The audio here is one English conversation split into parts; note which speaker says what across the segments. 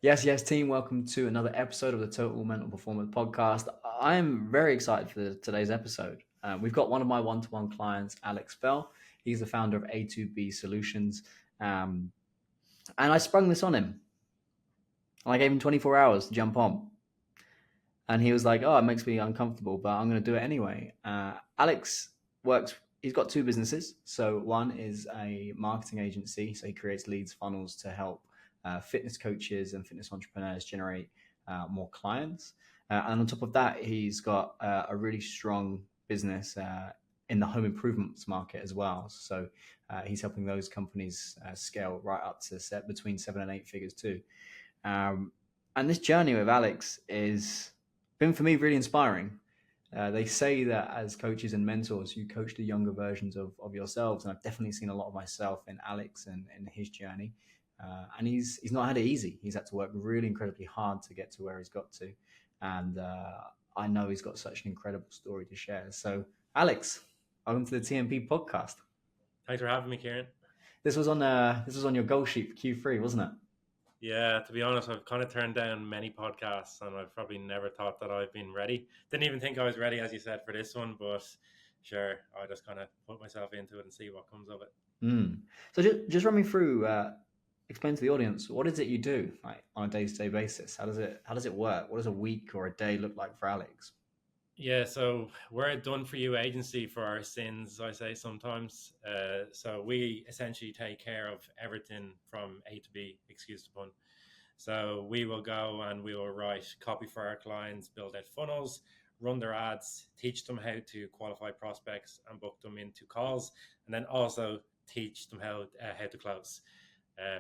Speaker 1: Yes, team. Welcome to another episode of the Total Mental Performance Podcast. I am very excited for today's episode. We've got one of my one-to-one clients, Alex Bell. He's the founder of A2B Solutions. Um, and I sprung this on him. And I gave him 24 hours to jump on. And he was like, oh, it makes me uncomfortable, but I'm going to do it anyway. Alex he's got two businesses. So one is a marketing agency. So he creates leads funnels to help fitness coaches and fitness entrepreneurs generate more clients. And on top of that, he's got a really strong business in the home improvements market as well. So he's helping those companies scale right up to between 7 and 8 figures too. And this journey with Alex is been for me really inspiring. They say that as coaches and mentors, you coach the younger versions of yourselves, and I've definitely seen a lot of myself in Alex and in his journey. And he's not had it easy. He's had to work really incredibly hard to get to where he's got to, and I know he's got such an incredible story to share. So, Alex, welcome to the TMP Podcast.
Speaker 2: Thanks for having me, Kieran.
Speaker 1: This was on your goal sheet for Q3, wasn't it?
Speaker 2: Yeah, to be honest, I've kind of turned down many podcasts and I've probably never thought that I've been ready. Didn't even think I was ready, as you said, for this one, but sure, I just kind of put myself into it and see what comes of it.
Speaker 1: So just run me through, explain to the audience, what is it you do like on a day-to-day basis? How does it work? What does a week or a day look like for Alex?
Speaker 2: Yeah, so we're a done-for-you agency for our sins, I say sometimes. So we essentially take care of everything from A to B, excuse the pun. So we will go and we will write copy for our clients, build out funnels, run their ads, teach them how to qualify prospects and book them into calls, and then also teach them how to close.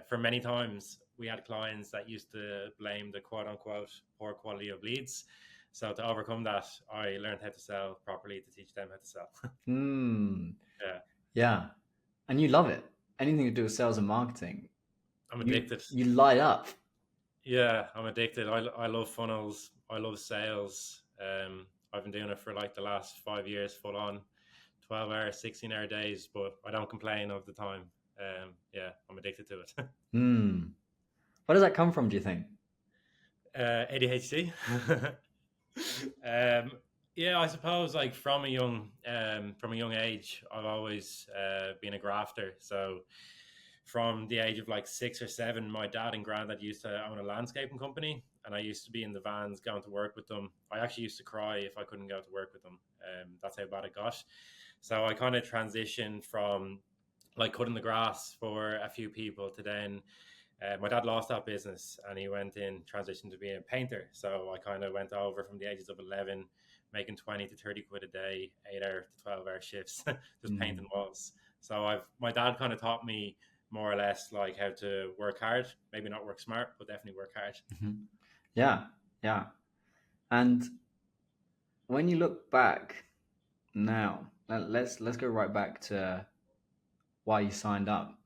Speaker 2: For many times, we had clients that used to blame the quote-unquote poor quality of leads. So to overcome that, I learned how to sell properly to teach them how to sell.
Speaker 1: Yeah. And you love it. Anything to do with sales and marketing.
Speaker 2: I'm addicted.
Speaker 1: You light up.
Speaker 2: Yeah, I'm addicted. I love funnels. I love sales. I've been doing it for like the last 5 years, full on, 12-hour, 16-hour days, but I don't complain of the time. Yeah, I'm addicted to it.
Speaker 1: Where does that come from, do you think?
Speaker 2: ADHD. Yeah, I suppose like from a young age, I've always been a grafter. So from the age of like 6 or 7, my dad and granddad used to own a landscaping company, and I used to be in the vans going to work with them. I actually used to cry if I couldn't go to work with them. That's how bad it got. So I kind of transitioned from like cutting the grass for a few people to then my dad lost that business and he went in transition to being a painter. So I kind of went over from the ages of 11, making 20 to 30 quid a day, 8-hour to 12-hour shifts, just painting walls. So my dad kind of taught me more or less like how to work hard, maybe not work smart, but definitely work hard.
Speaker 1: Yeah. And when you look back now, let's go right back to why you signed up.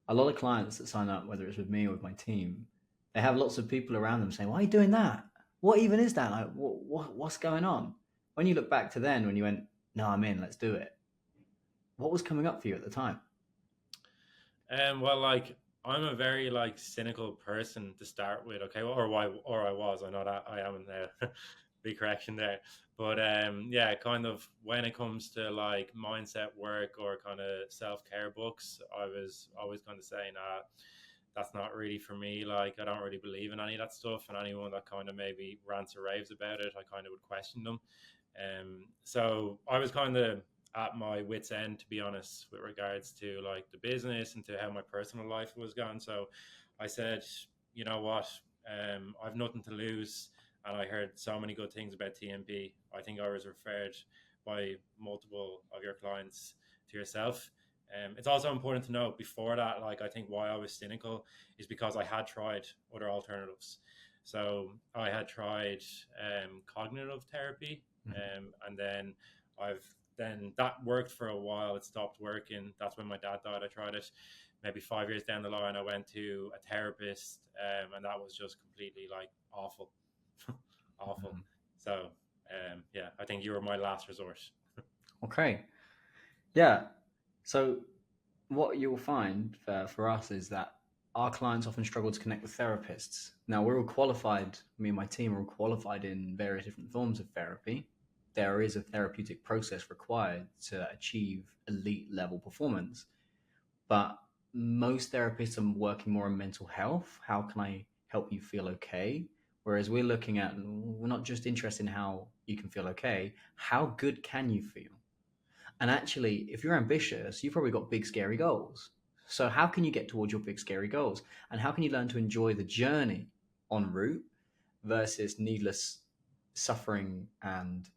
Speaker 1: A lot of clients that sign up, whether it's with me or with my team, they have lots of people around them saying, why are you doing that? What even is that? Like, what's going on? When you look back to then, when you went, no, I'm in, let's do it. What was coming up for you at the time?
Speaker 2: Well, like I'm a very like cynical person to start with. Okay, or I was. I know that I am now. Big correction there. But yeah, kind of when it comes to like mindset work or kind of self-care books, I was always kind of saying, that's not really for me. Like I don't really believe in any of that stuff, and anyone that kind of maybe rants or raves about it, I kind of would question them. So I was kind of at my wit's end, to be honest, with regards to like the business and to how my personal life was going. So I said, you know what, I've nothing to lose. And I heard so many good things about TMP. I think I was referred by multiple of your clients to yourself. It's also important to note before that, like I think why I was cynical is because I had tried other alternatives. So I had tried cognitive therapy, and then that worked for a while. It stopped working. That's when my dad died. I tried it. Maybe 5 years down the line, I went to a therapist, and that was just completely like awful. Awful. So yeah, I think you were my last resort.
Speaker 1: Okay. Yeah. So what you'll find for us is that our clients often struggle to connect with therapists. Now, we're all qualified, me and my team are all qualified in various different forms of therapy. There is a therapeutic process required to achieve elite level performance, but most therapists are working more on mental health. How can I help you feel okay? Whereas we're not just interested in how you can feel okay, how good can you feel? And actually, if you're ambitious, you've probably got big, scary goals. So, how can you get towards your big, scary goals? And how can you learn to enjoy the journey en route versus needless suffering and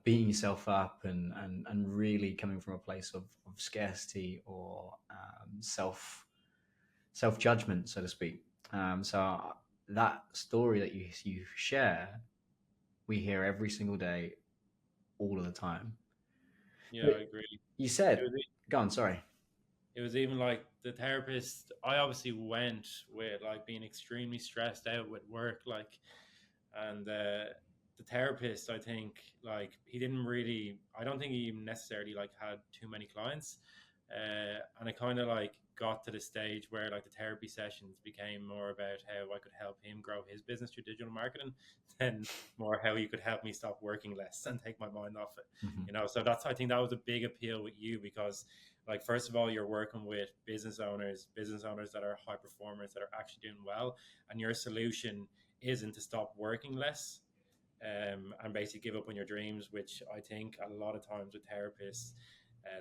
Speaker 1: beating yourself up and really coming from a place of scarcity or self judgment, so to speak. So, that story that you share, we hear every single day, all of the time.
Speaker 2: Yeah,
Speaker 1: But
Speaker 2: I agree.
Speaker 1: you
Speaker 2: It
Speaker 1: said,
Speaker 2: was
Speaker 1: go on, sorry.
Speaker 2: it was even like the therapist. I obviously went with like being extremely stressed out with work, like, and the therapist, I think, like he didn't really. I don't think he even necessarily like had too many clients, and I kind of like got to the stage where like the therapy sessions became more about how I could help him grow his business through digital marketing, than more how he could help me stop working less and take my mind off it.
Speaker 1: Mhm.
Speaker 2: So that's, I think that was a big appeal with you, because like first of all you're working with business owners that are high performers that are actually doing well, and your solution isn't to stop working less, and basically give up on your dreams, which I think a lot of times with therapists,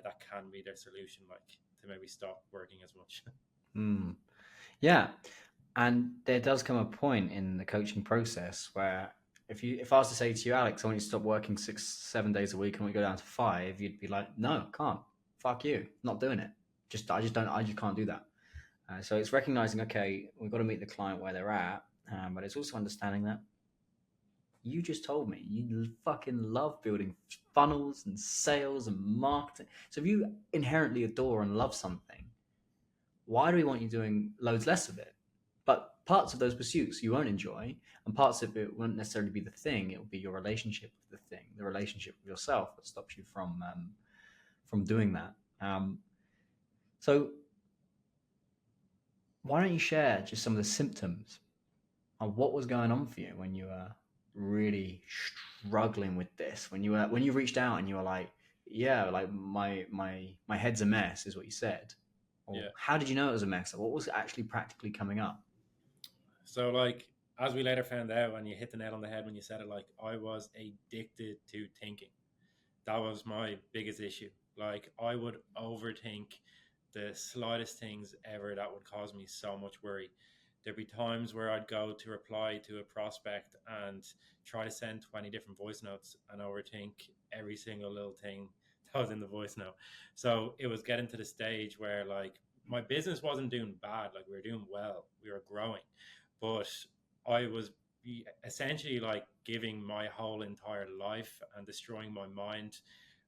Speaker 2: that can be their solution, like to maybe stop working as much.
Speaker 1: Mm. Yeah, and there does come a point in the coaching process where if I was to say to you, Alex, I want you to stop working 6 7 days a week and we go down to five, you'd be like, no, can't. Fuck you, not doing it. I just can't do that. So it's recognizing, okay, we've got to meet the client where they're at, but it's also understanding that you just told me you fucking love building funnels and sales and marketing. So if you inherently adore and love something, why do we want you doing loads less of it? But parts of those pursuits you won't enjoy, and parts of it won't necessarily be the thing. It will be your relationship with the thing, the relationship with yourself that stops you from doing that. So why don't you share just some of the symptoms of what was going on for you when you were really struggling with this? When you reached out and you were like, yeah, like my head's a mess, is what you said. Or
Speaker 2: Yeah.
Speaker 1: how did you know it was a mess? What was actually practically coming up?
Speaker 2: So like as we later found out, and you hit the nail on the head when you said it, like I was addicted to thinking. That was my biggest issue. Like I would overthink the slightest things ever that would cause me so much worry. There'd be times where I'd go to reply to a prospect and try to send 20 different voice notes and overthink every single little thing that was in the voice note. So it was getting to the stage where like my business wasn't doing bad, like we were doing well, we were growing, but I was essentially like giving my whole entire life and destroying my mind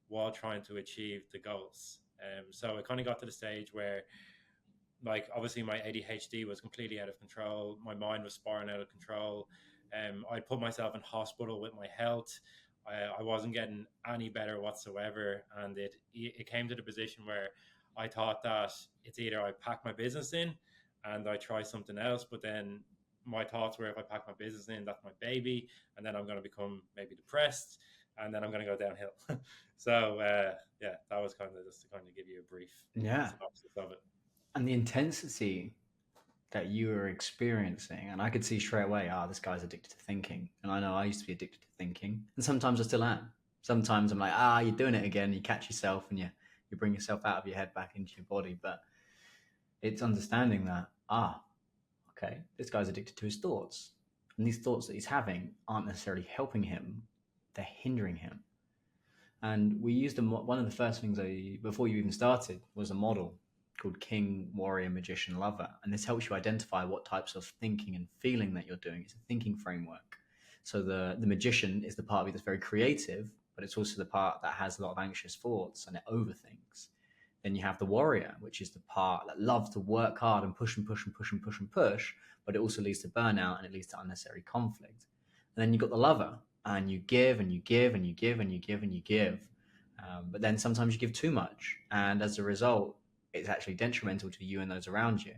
Speaker 2: while trying to achieve the goals. So it kind of got to the stage where, like, obviously my ADHD was completely out of control. My mind was spiraling out of control. I put myself in hospital with my health. I wasn't getting any better whatsoever, and it came to the position where I thought that it's either I pack my business in and I try something else, but then my thoughts were if I pack my business in, that's my baby, and then I'm going to become maybe depressed, and then I'm going to go downhill. So yeah, that was kind of just to kind of give you a brief
Speaker 1: Yeah.
Speaker 2: synopsis of it.
Speaker 1: And the intensity that you were experiencing, and I could see straight away, this guy's addicted to thinking. And I know I used to be addicted to thinking, and sometimes I still am. Sometimes I'm like, you're doing it again. You catch yourself and you bring yourself out of your head back into your body. But it's understanding that, okay, this guy's addicted to his thoughts. And these thoughts that he's having aren't necessarily helping him, they're hindering him. And we used one of the first things before you even started was a model called King, Warrior, Magician, Lover. And this helps you identify what types of thinking and feeling that you're doing. It's a thinking framework. So the magician is the part of you that's very creative, but it's also the part that has a lot of anxious thoughts and it overthinks. Then you have the warrior, which is the part that loves to work hard and push and push and push and push and push, but it also leads to burnout and it leads to unnecessary conflict. And then you've got the lover, and you give and you give and you give and you give and you give. But then sometimes you give too much. And as a result, it's actually detrimental to you and those around you.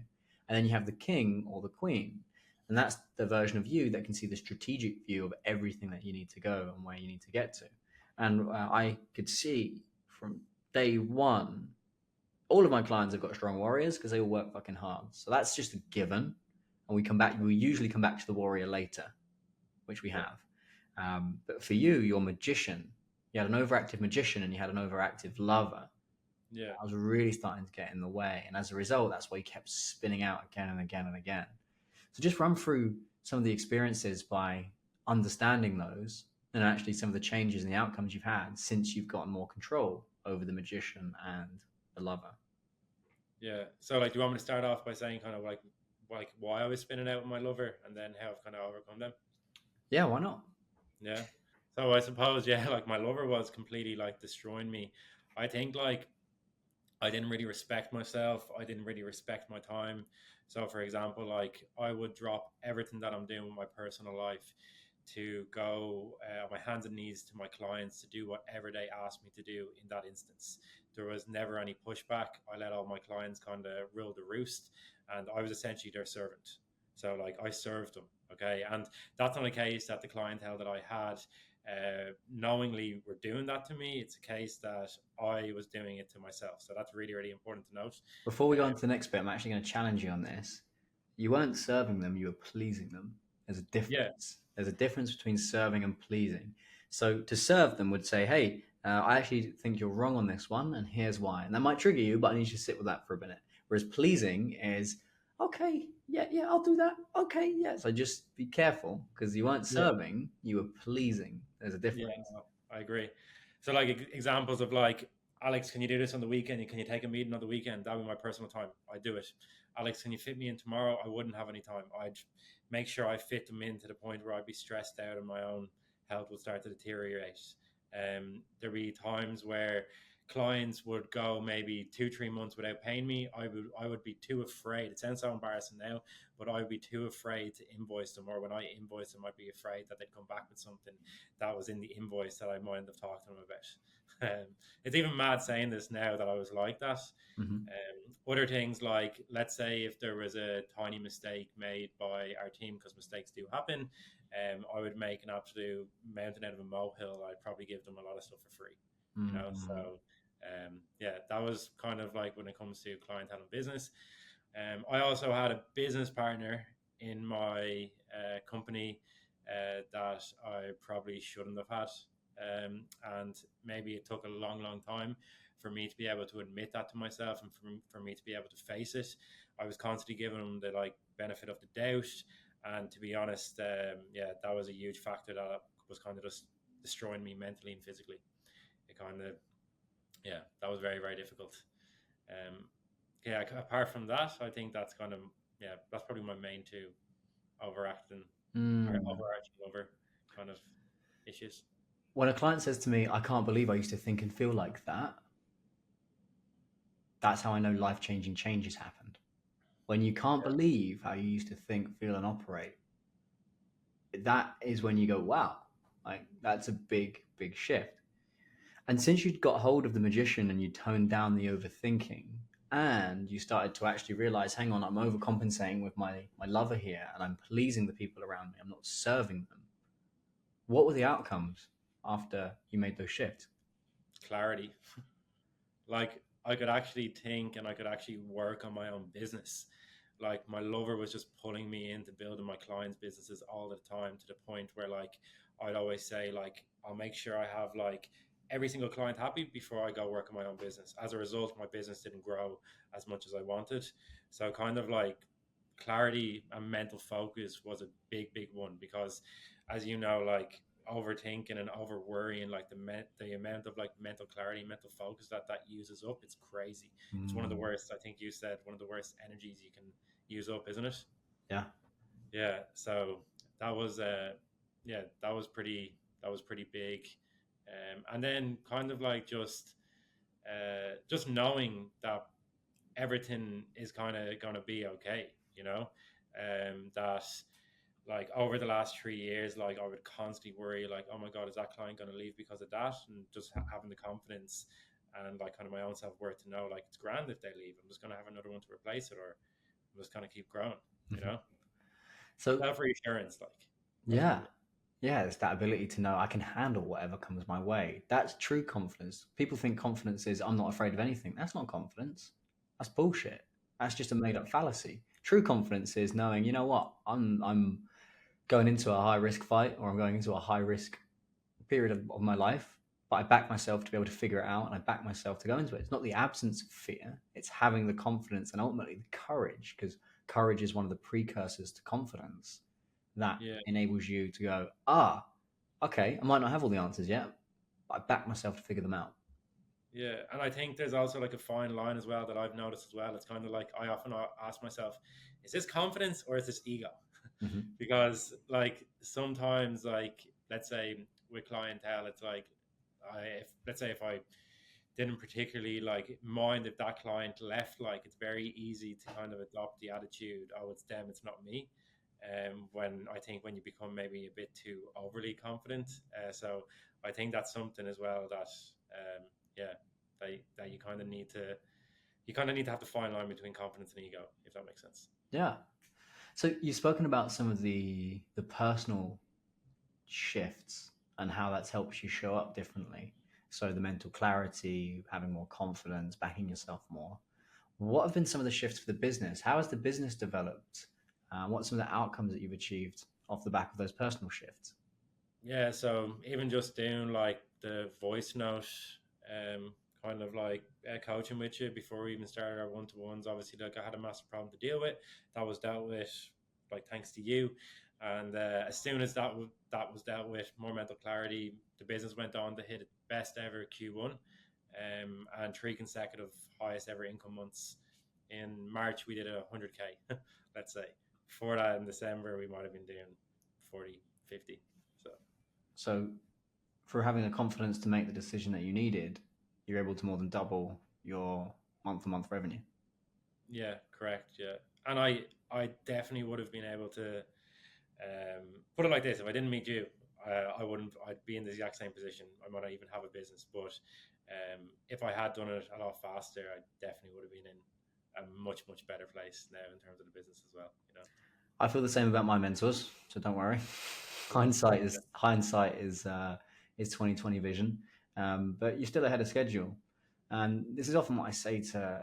Speaker 1: And then you have the king or the queen. And that's the version of you that can see the strategic view of everything that you need to go and where you need to get to. And I could see from day one, all of my clients have got strong warriors because they all work fucking hard. So that's just a given. And we usually come back to the warrior later, which we
Speaker 2: Yeah.
Speaker 1: have. But for you, your magician, you had an overactive magician and you had an overactive lover.
Speaker 2: Yeah.
Speaker 1: I was really starting to get in the way. And as a result, that's why he kept spinning out again and again and again. So just run through some of the experiences by understanding those and actually some of the changes and the outcomes you've had since you've gotten more control over the magician and the lover.
Speaker 2: Yeah. So like, do you want me to start off by saying kind of like why I was spinning out with my lover and then how I've kind of overcome them?
Speaker 1: Yeah, why not?
Speaker 2: Yeah. So I suppose, yeah, like my lover was completely like destroying me. I think like I didn't really respect myself. I didn't really respect my time. So, for example, like I would drop everything that I'm doing with my personal life to go on my hands and knees to my clients to do whatever they asked me to do in that instance. There was never any pushback. I let all my clients kind of rule the roost, and I was essentially their servant. So, like, I served them. Okay. And that's not a case that the clientele that I had knowingly were doing that to me. It's a case that I was doing it to myself. So that's really, really important to note.
Speaker 1: Before we go on to the next bit, I'm actually going to challenge you on this. You weren't serving them, you were pleasing them. There's a
Speaker 2: Yeah,
Speaker 1: difference. There's a difference between serving and pleasing. So to serve them would say, hey, I actually think you're wrong on this one, and here's why. And that might trigger you, but I need you to sit with that for a minute. Whereas pleasing is, okay, yeah, I'll do that. Okay, yeah. So just be careful because you weren't
Speaker 2: yeah,
Speaker 1: serving, you were pleasing. There's a
Speaker 2: yeah.
Speaker 1: difference.
Speaker 2: No, I agree. So, like examples of like, Alex, can you do this on the weekend? Can you take a meeting on the weekend? That would be my personal time. I do it. Alex, can you fit me in tomorrow? I wouldn't have any time. I'd make sure I fit them in to the point where I'd be stressed out and my own health would start to deteriorate. There'd be times where clients would go maybe 2-3 months without paying me. I would be too afraid. It sounds so embarrassing now, but I would be too afraid to invoice them, or when I invoice them, I'd be afraid that they'd come back with something that was in the invoice that I might have talked to them about. It's even mad saying this now that I was like that.
Speaker 1: Mm-hmm.
Speaker 2: Other things like, let's say if there was a tiny mistake made by our team, because mistakes do happen, I would make an absolute mountain out of a molehill. I'd probably give them a lot of stuff for free, you know.
Speaker 1: Mm-hmm.
Speaker 2: So yeah, that was kind of like when it comes to clientele and business. I also had a business partner in my company that I probably shouldn't have had. And maybe it took a long time for me to be able to admit that to myself and for me to be able to face it. I was constantly giving them the like benefit of the doubt. And to be honest, yeah, that was a huge factor that was kind of just destroying me mentally and physically. It kind of, yeah, that was very, very difficult. Yeah, apart from that, I think that's kind of, yeah, that's probably my main two overacting or
Speaker 1: Mm.
Speaker 2: overarching over kind of issues.
Speaker 1: When a client says to me, I can't believe I used to think and feel like that, that's how I know life-changing changes happened. When you can't believe how you used to think, feel, and operate, that is when you go, wow, like that's a big shift. And since you'd got hold of the magician and you toned down the overthinking and you started to actually realize, hang on, I'm overcompensating with my lover here and I'm pleasing the people around me, I'm not serving them. What were the outcomes after you made those shifts?
Speaker 2: Clarity. Like I could actually think and I could actually work on my own business. Like my lover was just pulling me into building my clients' businesses all the time, to the point where like I'd always say like I'll make sure I have like every single client happy before I go work on my own business. As a result, my business didn't grow as much as I wanted. So kind of like clarity and mental focus was a big one, because as you know, like overthinking and over worrying, like the amount of like mental clarity, mental focus that uses up, it's crazy. It's one of the
Speaker 1: Mm,
Speaker 2: worst, I think you said, one of the worst energies you can use up, isn't it?
Speaker 1: yeah.
Speaker 2: Yeah. So that was yeah, that was pretty big. And then kind of like just knowing that everything is kind of going to be okay, you know. That like over the last 3 years, like I would constantly worry, like, oh my god, is that client going to leave because of that? And just having the confidence and like kind of my own self-worth to know like it's grand if they leave, I'm just going to have another one to replace it, or just kind of keep growing, you
Speaker 1: Mhm.
Speaker 2: know.
Speaker 1: So
Speaker 2: Self reassurance, like that's
Speaker 1: yeah,
Speaker 2: really
Speaker 1: yeah, it's that ability to know I can handle whatever comes my way. That's true confidence. People think confidence is I'm not afraid of anything. That's not confidence. That's bullshit. That's just a made up fallacy. True confidence is knowing, you know what, I'm going into a high risk fight or I'm going into a high risk period of my life, but I back myself to be able to figure it out and I back myself to go into it. It's not the absence of fear, it's having the confidence and ultimately the courage, because courage is one of the precursors to confidence that
Speaker 2: yeah.
Speaker 1: enables you to go, okay, I might not have all the answers yet, but I back myself to figure them out.
Speaker 2: Yeah, and I think there's also like a fine line as well that I've noticed as well. It's kind of like I often ask myself, is this confidence or is this ego?
Speaker 1: Hmm.
Speaker 2: Because like sometimes, like let's say with clientele, it's like let's say if I didn't particularly like mind if that client left, like it's very easy to kind of adopt the attitude, oh, it's them, it's not me. When I think when you become maybe a bit too overly confident, so I think that's something as well that yeah, that you kind of need to have the fine line between confidence and ego, if that makes sense.
Speaker 1: Yeah. So you've spoken about some of the personal shifts and how that's helped you show up differently. So the mental clarity, having more confidence, backing yourself more. What have been some of the shifts for the business? How has the business developed? What's some of the outcomes that you've achieved off the back of those personal shifts?
Speaker 2: Yeah, so even just doing like the voice note, um, kind of like coaching with you before we even started our one to ones. Obviously, like I had a massive problem to deal with. That was dealt with, like thanks to you. And as soon as that was dealt with, more mental clarity. The business went on to hit its best ever Q1, and three consecutive highest ever income months. In March, we did 100K. Let's say before that in December, we might have been doing 40, 50. So.
Speaker 1: So, for having the confidence to make the decision that you needed, you're able to more than double your month to month revenue.
Speaker 2: Yeah, correct. Yeah, and I definitely would have been able to put it like this: if I didn't meet you, I wouldn't. I'd be in the exact same position. I might not even have a business, but if I had done it a lot faster, I definitely would have been in a much better place now in terms of the business as well. You know.
Speaker 1: I feel the same about my mentors, so don't worry. Hindsight is 2020 vision, but you're still ahead of schedule. And this is often what I say to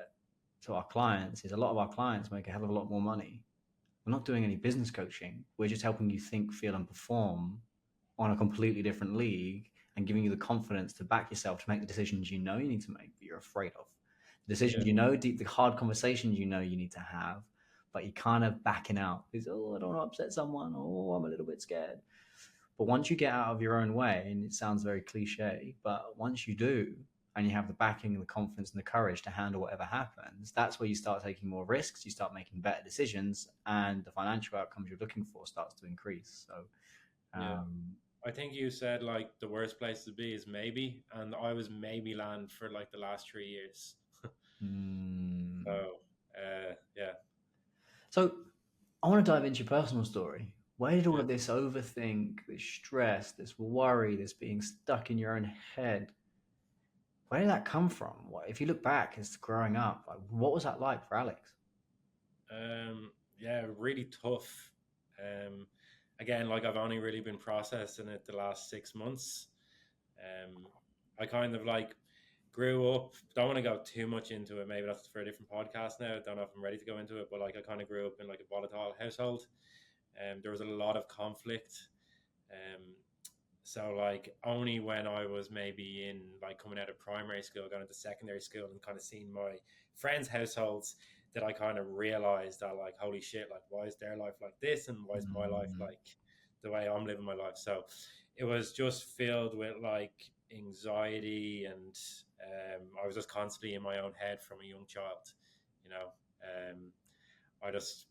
Speaker 1: our clients: is a lot of our clients make a hell of a lot more money. We're not doing any business coaching. We're just helping you think, feel, and perform on a completely different league and giving you the confidence to back yourself to make the decisions you know you need to make, but you're afraid of. The decisions
Speaker 2: Yeah.
Speaker 1: you know, the hard conversations you know you need to have, but you're kind of backing out because, oh, I don't want to upset someone, or I'm a little bit scared. But once you get out of your own way, and it sounds very cliche, but once you do, and you have the backing, the confidence, and the courage to handle whatever happens, that's where you start taking more risks. You start making better decisions, and the financial outcomes you're looking for starts to increase. So,
Speaker 2: Yeah.
Speaker 1: um,
Speaker 2: I think you said like the worst place to be is maybe, and I was maybe land for like the last 3 years.
Speaker 1: mm,
Speaker 2: So yeah.
Speaker 1: so I want to dive into your personal story. Where did all
Speaker 2: Yeah.
Speaker 1: of this overthink, this stress, this worry, this being stuck in your own head, where did that come from? What, if you look back as to growing up, like, what was that like for Alex?
Speaker 2: Yeah, really tough. Um, Again, like I've only really been processing it the last 6 months. Um, I kind of like grew up. Don't want to go too much into it. Maybe that's for a different podcast now. Don't know if I'm ready to go into it, but like I kind of grew up in like a volatile household. There was a lot of conflict. Um, so like only when I was maybe in like coming out of primary school, going into secondary school, and kind of seeing my friends' households, that I kind of realized that like holy shit, like why is their life like this, and why is my life
Speaker 1: Mm,
Speaker 2: like the way I'm living my life? So it was just filled with like anxiety, and I was just constantly in my own head from a young child. You know, I just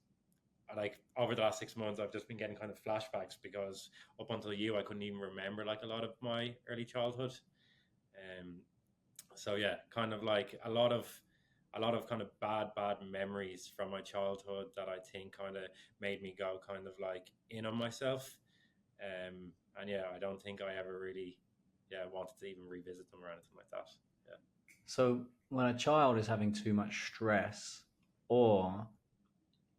Speaker 2: like over the last 6 months, I've just been getting kind of flashbacks because up until you, I couldn't even remember like a lot of my early childhood. Um, so yeah, kind of like a lot of kind of bad memories from my childhood that I think kind of made me go kind of like in on myself. And yeah, I don't think I ever really wanted to even revisit them or anything like that. Yeah.
Speaker 1: so when a child is having too much stress, or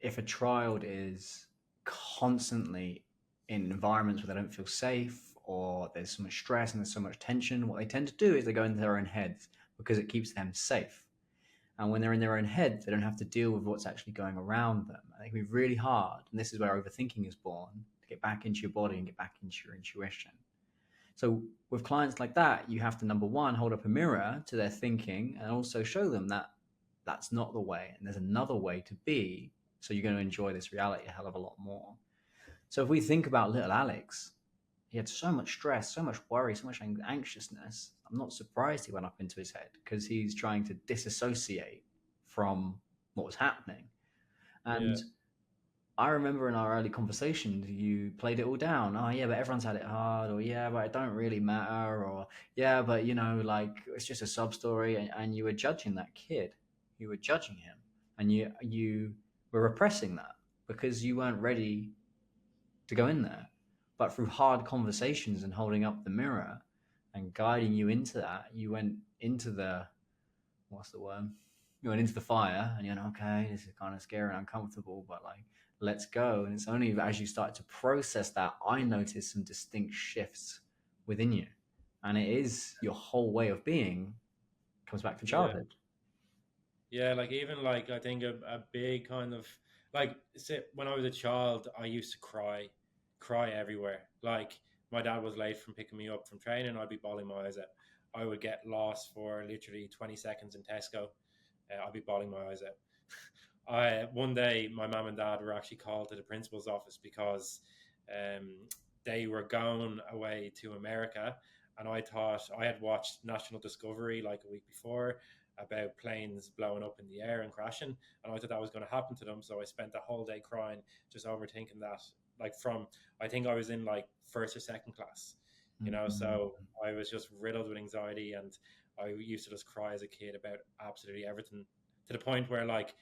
Speaker 1: if a child is constantly in environments where they don't feel safe, or there's so much stress and there's so much tension, what they tend to do is they go into their own heads because it keeps them safe. And when they're in their own head, they don't have to deal with what's actually going around them. I think it can be really hard. And this is where overthinking is born, to get back into your body and get back into your intuition. So with clients like that, you have to, number one, hold up a mirror to their thinking and also show them that that's not the way. And there's another way to be. So you're going to enjoy this reality a hell of a lot more. So if we think about little Alex, he had so much stress, so much worry, so much anxiousness. I'm not surprised he went up into his head, because he's trying to disassociate from what was happening. And
Speaker 2: Yeah.
Speaker 1: I remember in our early conversations, you played it all down. Oh, yeah, but everyone's had it hard, or yeah, but it don't really matter, or yeah, but like it's just a sub story, and you were judging that kid, you were judging him, and you were repressing that because you weren't ready to go in there. But through hard conversations and holding up the mirror and guiding you into that, you went into the, what's the word? You went into the fire, and you're like, okay, this is kind of scary and uncomfortable, but like, let's go. And it's only as you start to process that, I noticed some distinct shifts within you. And it is your whole way of being comes back to
Speaker 2: Yeah.
Speaker 1: childhood.
Speaker 2: Yeah, like even like I think a big kind of like say, when I was a child, I used to cry everywhere. Like my dad was late from picking me up from training, I'd be bawling my eyes out. I would get lost for literally 20 seconds in Tesco. I'd be bawling my eyes out. I one day my mum and dad were actually called to the principal's office because um, they were going away to America, and I thought I had watched National Discovery like a week before about planes blowing up in the air and crashing, and I thought that was going to happen to them. So I spent the whole day crying, just overthinking that. Like from I think I was in like first or second class,
Speaker 1: Mm-hmm.
Speaker 2: so I was just riddled with anxiety, and I used to just cry as a kid about absolutely everything, to the point where like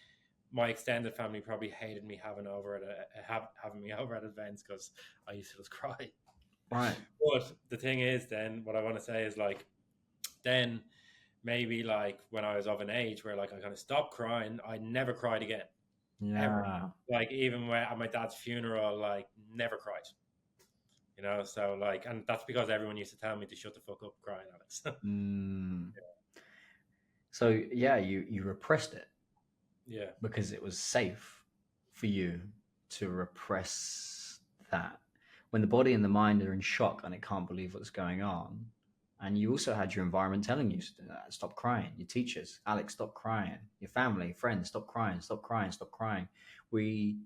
Speaker 2: my extended family probably hated me having me over at events because I used to just cry.
Speaker 1: Right.
Speaker 2: But the thing is, then what I want to say is like, then maybe like when I was of an age where like I kind of stopped crying, I never cried again, ever.
Speaker 1: Yeah.
Speaker 2: Like even when at my dad's funeral, like never cried. So like, and that's because everyone used to tell me to shut the fuck up crying, Alex.
Speaker 1: Mm. So yeah, you repressed it
Speaker 2: Yeah,
Speaker 1: because it was safe for you to repress that. When the body and the mind are in shock and it can't believe what's going on, and you also had your environment telling you, stop crying, your teachers, Alex, stop crying, your family, friends, stop crying, stop crying, stop crying. We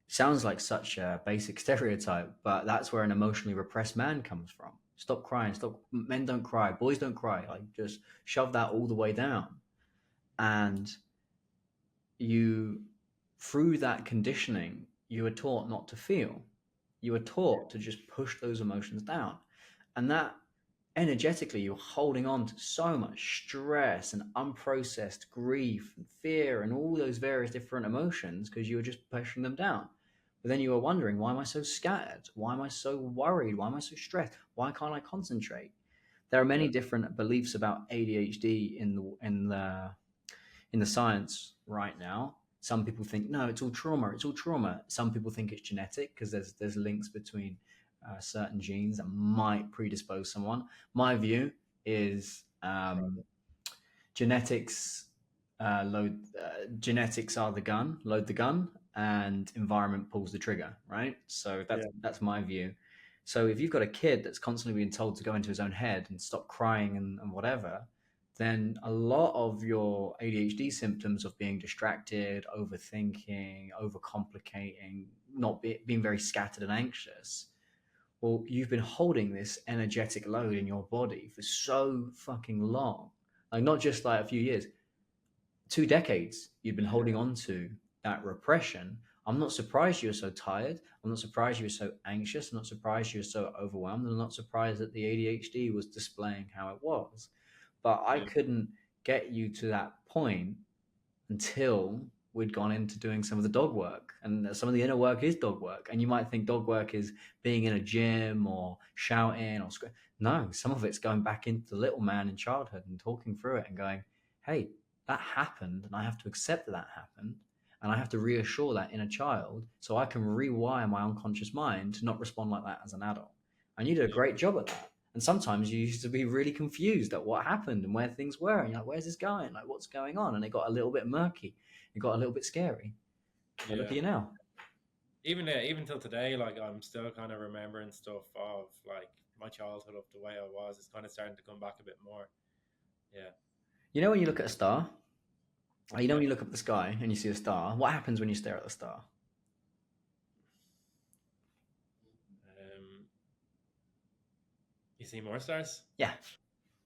Speaker 1: sounds like such a basic stereotype, but that's where an emotionally repressed man comes from. Stop crying, stop. Men don't cry, boys don't cry. Like, just shove that all the way down. And you, through that conditioning, you were taught not to feel. You were taught to just push those emotions down. And that, energetically, you're holding on to so much stress and unprocessed grief and fear and all those various different emotions because you were just pushing them down. But then you were wondering, why am I so scattered? Why am I so worried? Why am I so stressed? Why can't I concentrate? There are many
Speaker 2: yeah,
Speaker 1: different beliefs about ADHD in the science right now. Some people think no, it's all trauma. It's all trauma. Some people think it's genetic because there's links between certain genes that might predispose someone. My view is genetics. Genetics are the gun. Load the gun, and environment pulls the trigger. Right. So
Speaker 2: yeah,
Speaker 1: that's my view. So if you've got a kid that's constantly being told to go into his own head and stop crying and whatever, then a lot of your ADHD symptoms of being distracted, overthinking, overcomplicating, being very scattered and anxious, well, you've been holding this energetic load in your body for so fucking long. Like, not just like a few years, 2 decades, you've been holding on to that repression. I'm not surprised you're so tired. I'm not surprised you were so anxious. I'm not surprised you were so overwhelmed. I'm not surprised that the ADHD was displaying how it was. But I
Speaker 2: yeah,
Speaker 1: couldn't get you to that point until we'd gone into doing some of the dog work. And some of the inner work is dog work. And you might think dog work is being in a gym or shouting or no, some of it's going back into the little man in childhood and talking through it and going, hey, that happened and I have to accept that happened. And I have to reassure that inner child so I can rewire my unconscious mind to not respond like that as an adult. And you did a
Speaker 2: Yeah.
Speaker 1: great job at that. And sometimes you used to be really confused at what happened and where things were. And you're like, where's this going? Like, what's going on? And it got a little bit murky. It got a little bit scary. But look
Speaker 2: Yeah.
Speaker 1: at you now.
Speaker 2: Even till today, like I'm still kind of remembering stuff of like my childhood of the way I was. It's kind of starting to come back a bit more. Yeah.
Speaker 1: You know, when you look at a star, you know,
Speaker 2: Yeah.
Speaker 1: when you look up the sky and you see a star, what happens when you stare at the star?
Speaker 2: Um, you see more stars?
Speaker 1: Yeah,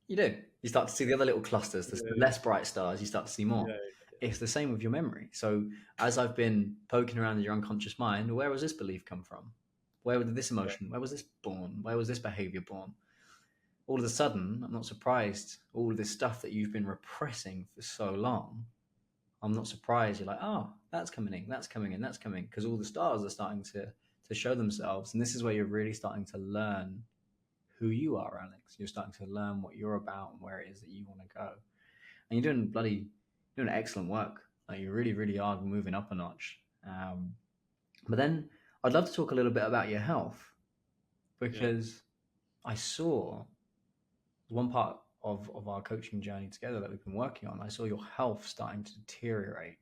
Speaker 1: you do. You start to see the other little clusters, the
Speaker 2: Yeah.
Speaker 1: less bright stars, you start to see more.
Speaker 2: Yeah.
Speaker 1: It's the same with your memory. So as I've been poking around in your unconscious mind, where was this belief come from? Where did this
Speaker 2: Yeah.
Speaker 1: emotion, where was this born? Where was this behavior born? All of a sudden, I'm not surprised, all of this stuff that you've been repressing for so long, I'm not surprised. You're like, oh, that's coming in, that's coming in, that's coming, because all the stars are starting to show themselves. And this is where you're really starting to learn who you are, Alex. You're starting to learn what you're about and where it is that you want to go. And you're doing excellent work. Like, you really, really are moving up a notch. But then I'd love to talk a little bit about your health,
Speaker 2: Yeah.
Speaker 1: because I saw one part of our coaching journey together that we've been working on. I saw your health starting to deteriorate.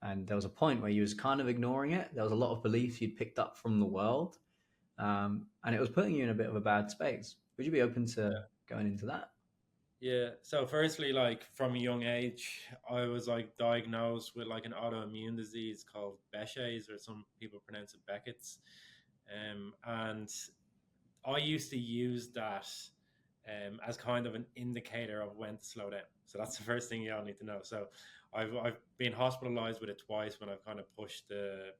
Speaker 1: And there was a point where you was kind of ignoring it. There was a lot of beliefs you'd picked up from the world. And it was putting you in a bit of a bad space. Would you be open to going into that?
Speaker 2: Yeah. So firstly, like from a young age, I was like diagnosed with like an autoimmune disease called Behçet's, or some people pronounce it Beckett's. And I used to use that as kind of an indicator of when to slow down. So that's the first thing you all need to know. So I've been hospitalized with it twice when I've kind of pushed the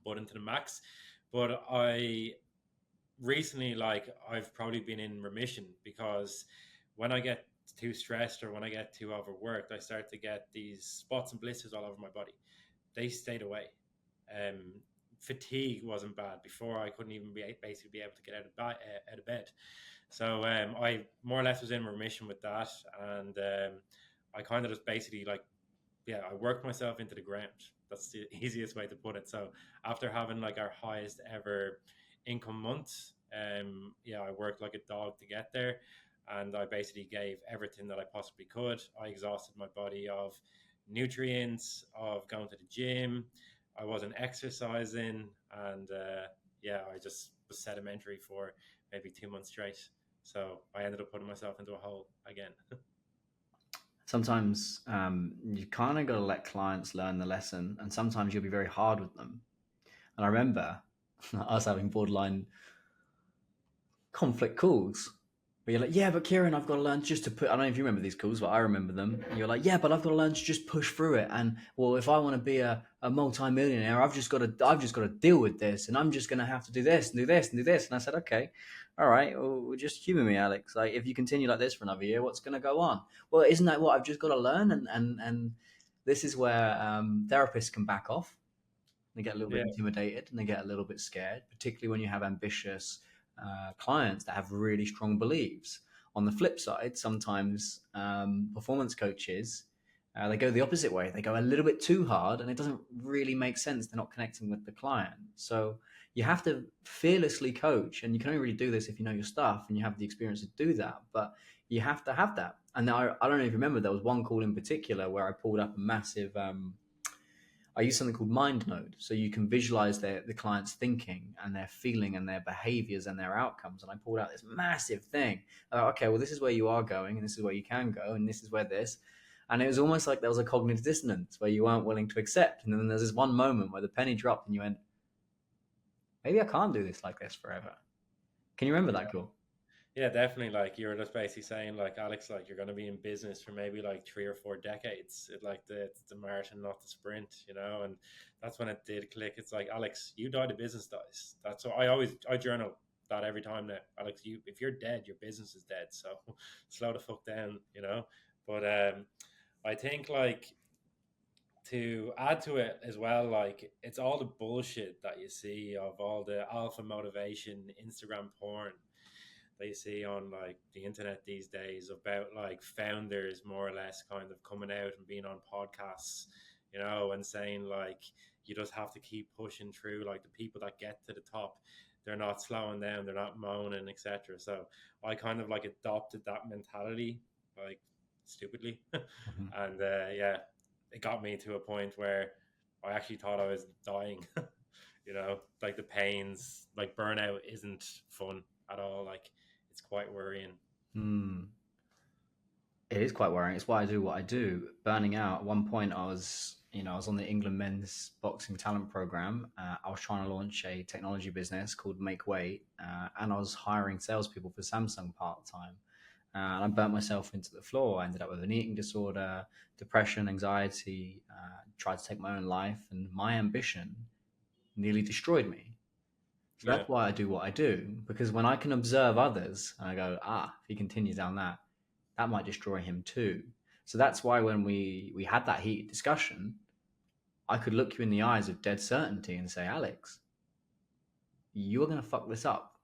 Speaker 2: button to the max. But I recently, like, I've probably been in remission, because when I get too stressed or when I get too overworked, I start to get these spots and blisters all over my body. They stayed away. Um, Fatigue wasn't bad before. I couldn't even basically be able to get out of bed. So I more or less was in remission with that, and I kind of just basically, like, yeah, I worked myself into the ground. That's the easiest way to put it. So after having like our highest ever income month, yeah, I worked like a dog to get there, and I basically gave everything that I possibly could. I exhausted my body of nutrients, of going to the gym. I wasn't exercising, and yeah, I just was sedimentary for maybe 2 months straight. So I ended up putting myself into a hole again.
Speaker 1: Sometimes you kind of got to let clients learn the lesson, and sometimes you'll be very hard with them. And I remember us having borderline conflict calls where you're like, yeah, but Kieran, I've got to learn just to put, I don't know if you remember these calls, but I remember them. And you're like, yeah, but I've got to learn to just push through it. And well, if I want to be a multi-millionaire, I've just got to deal with this, and I'm just going to have to do this and do this and do this. And I said, okay, all right, well, just humor me, Alex. Like, if you continue like this for another year, what's going to go on? Well, isn't that what I've just got to learn? And this is where therapists can back off. They get a little bit
Speaker 2: Yeah,
Speaker 1: intimidated and they get a little bit scared, particularly when you have ambitious clients that have really strong beliefs. On the flip side, sometimes performance coaches, they go the opposite way. They go a little bit too hard and it doesn't really make sense. They're not connecting with the client. So you have to fearlessly coach, and you can only really do this if you know your stuff and you have the experience to do that. But you have to have that. And I don't know if you remember, there was one call in particular where I pulled up a massive I use something called Mind Node. So you can visualize the client's thinking and their feeling and their behaviors and their outcomes. And I pulled out this massive thing about, okay, well, this is where you are going and this is where you can go and this is where this. And it was almost like there was a cognitive dissonance where you weren't willing to accept. And then there's this one moment where the penny dropped and you went, maybe I can't do this like this forever. Can you remember that call?
Speaker 2: yeah, definitely. Like you were just basically saying, like, Alex, like you're going to be in business for maybe like 3 or 4 decades. It's the marathon, not the sprint, you know. And that's when it did click. It's like, Alex, you die, the business dies. That's what I journal that every time now. Alex, if you're dead, your business is dead. So slow the fuck down, you know. But I think, like, to add to it as well, like it's all the bullshit that you see of all the alpha motivation Instagram porn that you see on like the internet these days, about like founders more or less kind of coming out and being on podcasts, you know, and saying like you just have to keep pushing through. Like the people that get to the top, they're not slowing down, they're not moaning, etc. So I kind of like adopted that mentality, like stupidly,
Speaker 1: Mhm.
Speaker 2: and yeah, it got me to a point where I actually thought I was dying. You know, like the pains, like burnout isn't fun at all. Like it's quite worrying.
Speaker 1: Mm. It is quite worrying. It's why I do what I do. Burning out. At one point, I was on the England men's boxing talent program. I was trying to launch a technology business called Make Weight, and I was hiring salespeople for Samsung part time. And I burnt myself into the floor. I ended up with an eating disorder, depression, anxiety. Tried to take my own life, and my ambition nearly destroyed me. So
Speaker 2: Yeah,
Speaker 1: that's why I do what I do, because when I can observe others and I go, if he continues down that might destroy him too. So that's why when we had that heated discussion, I could look you in the eyes with dead certainty and say, Alex, you're going to fuck this up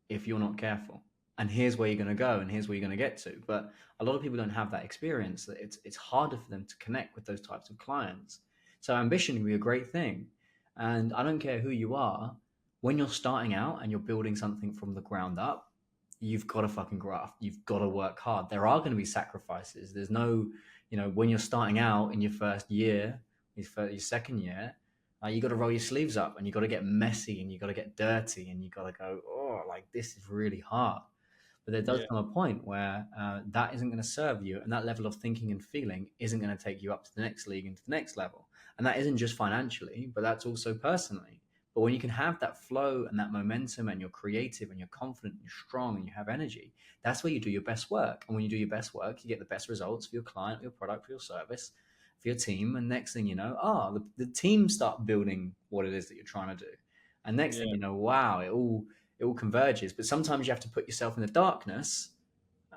Speaker 1: if you're not careful. And here's where you're going to go, and here's where you're going to get to. But a lot of people don't have that experience. That it's harder for them to connect with those types of clients. So ambition can be a great thing, and I don't care who you are. When you're starting out and you're building something from the ground up, you've got to fucking graft. You've got to work hard. There are going to be sacrifices. There's no, when you're starting out in your first year, your second year, you got to roll your sleeves up and you got to get messy and you got to get dirty and you got to go, oh, like this is really hard. But there does
Speaker 2: yeah,
Speaker 1: come a point where that isn't going to serve you, and that level of thinking and feeling isn't going to take you up to the next league and to the next level. And that isn't just financially, but that's also personally. But when you can have that flow and that momentum, and you're creative and you're confident and you're strong and you have energy, that's where you do your best work. And when you do your best work, you get the best results for your client, for your product, for your service, for your team. And next thing you know, the team start building what it is that you're trying to do. And next thing
Speaker 2: yeah,
Speaker 1: you know, wow, it all converges. But sometimes you have to put yourself in the darkness.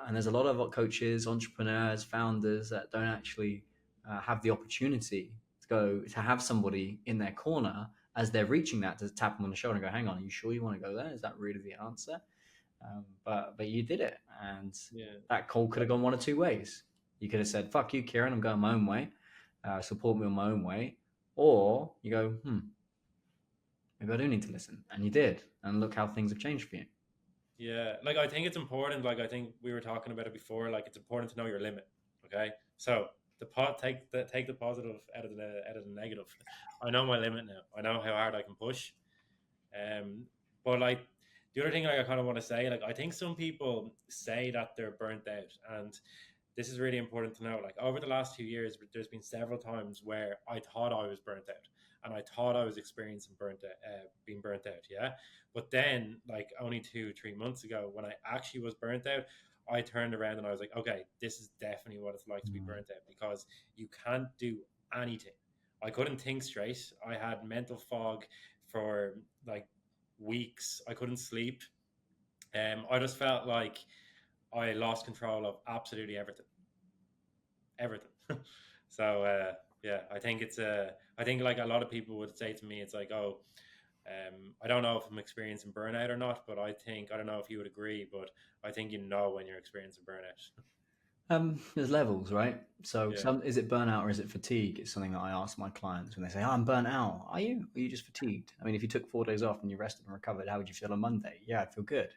Speaker 1: And there's a lot of coaches, entrepreneurs, founders that don't actually have the opportunity to have somebody in their corner as they're reaching that, to tap them on the shoulder and go, hang on, are you sure you want to go there? Is that really the answer? But you did it. And
Speaker 2: yeah.
Speaker 1: that call could have gone one of two ways. You could have said, fuck you, Kieran, I'm going my own way. Support me on my own way. Or you go, maybe I do need to listen. And you did. And look how things have changed for you.
Speaker 2: Yeah, like I think it's important. Like I think we were talking about it before. Like it's important to know your limit. Okay, so take the positive out of the negative. I know my limit now. I know how hard I can push. Um, but like the other thing, like I kind of want to say, like I think some people say that they're burnt out, and this is really important to know. Like over the last 2 years, there's been several times where I thought I was burnt out, and I thought I was experiencing being burnt out. Yeah, but then like only 2 3 months ago, when I actually was burnt out, I turned around and I was like, okay, this is definitely what it's like to be
Speaker 1: Mm.
Speaker 2: burnt out, because you can't do anything. I couldn't think straight. I had mental fog for like weeks. I couldn't sleep. I just felt like I lost control of absolutely everything. So yeah, I think I think like a lot of people would say to me, it's like, oh, I don't know if I'm experiencing burnout or not, but I don't know if you would agree, but I think you know when you're experiencing burnout.
Speaker 1: There's levels, right? So
Speaker 2: Yeah,
Speaker 1: is it burnout or is it fatigue? It's something that I ask my clients when they say, I'm burnt out. Are you? Or are you just fatigued? I mean, if you took 4 days off and you rested and recovered, how would you feel on Monday? Yeah, I'd feel good.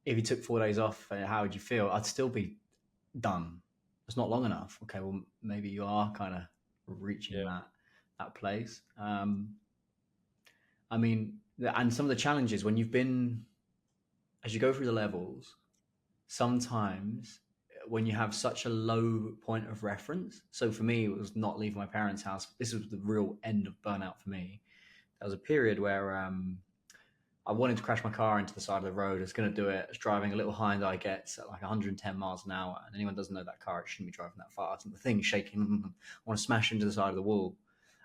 Speaker 1: If you took 4 days off, how would you feel? I'd still be done. It's not long enough. Okay, well, maybe you are kind of reaching
Speaker 2: yeah,
Speaker 1: that place. I mean, and some of the challenges when as you go through the levels, sometimes when you have such a low point of reference. So for me, it was not leaving my parents' house. This was the real end of burnout for me. There was a period where I wanted to crash my car into the side of the road. I was going to do it. I was driving a little Hyundai Getz at like 110 miles an hour. And anyone doesn't know that car, it shouldn't be driving that fast. And the thing's shaking. I want to smash into the side of the wall.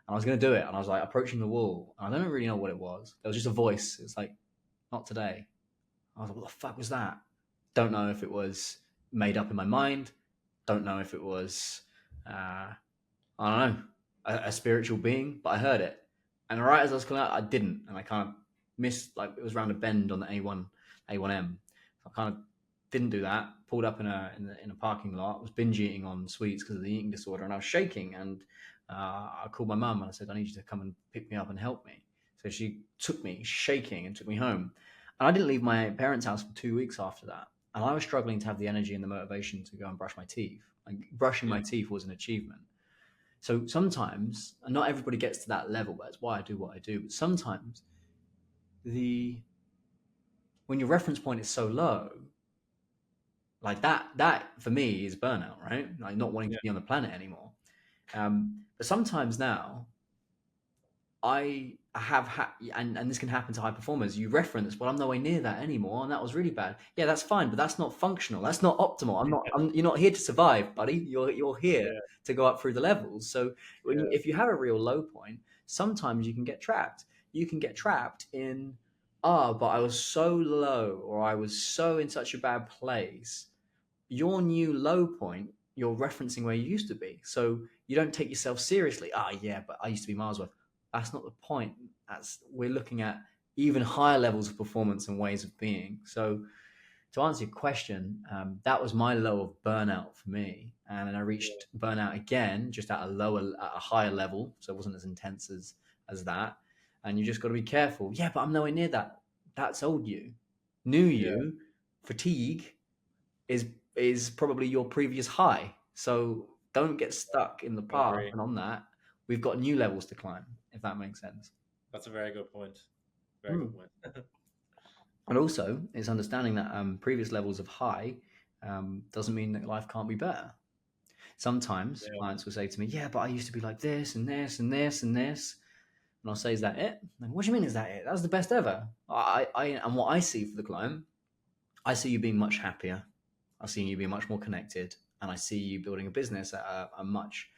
Speaker 1: And I was going to do it. And I was like approaching the wall. And I don't really know what it was. There was just a voice. It was like, not today. I was like, what the fuck was that? Don't know if it was made up in my mind. Don't know if it was, I don't know, a spiritual being, but I heard it. And right as I was coming out, I didn't. And I kind of missed, like, it was around a bend on the A1M. So I kind of didn't do that. Pulled up in a parking lot. Was binge eating on sweets because of the eating disorder, and I was shaking. And I called my mum and I said, I need you to come and pick me up and help me. So she took me shaking and took me home. And I didn't leave my parents' house for 2 weeks after that. And I was struggling to have the energy and the motivation to go and brush my teeth. Like brushing
Speaker 2: Yeah.
Speaker 1: my teeth was an achievement. So sometimes, and not everybody gets to that level, that's why I do what I do. But sometimes the when your reference point is so low, like that for me is burnout, right? Like not wanting to
Speaker 2: Yeah.
Speaker 1: be on the planet anymore. But sometimes now I have and this can happen to high performers. You reference, well, I'm nowhere near that anymore, and that was really bad. Yeah, that's fine, but that's not functional. That's not optimal. You're not here to survive, buddy. You're here
Speaker 2: Yeah.
Speaker 1: to go up through the levels. So
Speaker 2: Yeah.
Speaker 1: if you have a real low point, sometimes you can get trapped. You can get trapped in, but I was so low, or I was so in such a bad place. Your new low point, you're referencing where you used to be. So you don't take yourself seriously. Yeah, but I used to be miles worth. That's not the point. We're looking at even higher levels of performance and ways of being. So to answer your question, that was my low of burnout for me, and then I
Speaker 2: Yeah.
Speaker 1: reached burnout again, just at a higher level, so it wasn't as intense as that. And you just got to be careful. Yeah, but I'm nowhere near that. That's old you. New
Speaker 2: Yeah.
Speaker 1: you, fatigue is is probably your previous high. So don't get stuck in the
Speaker 2: I
Speaker 1: past.
Speaker 2: agree.
Speaker 1: And on that, we've got new levels to climb, if that makes sense.
Speaker 2: That's a very good point. Very good
Speaker 1: Mm.
Speaker 2: point.
Speaker 1: And also, it's understanding that previous levels of high doesn't mean that life can't be better. Sometimes
Speaker 2: Yeah.
Speaker 1: clients will say to me, "Yeah, but I used to be like this and this and this and this," and I'll say, "Is that it?" Like, what do you mean? Is that it? That's the best ever. And what I see for the client, I see you being much happier. I see you being much more connected, and I see you building a business at a much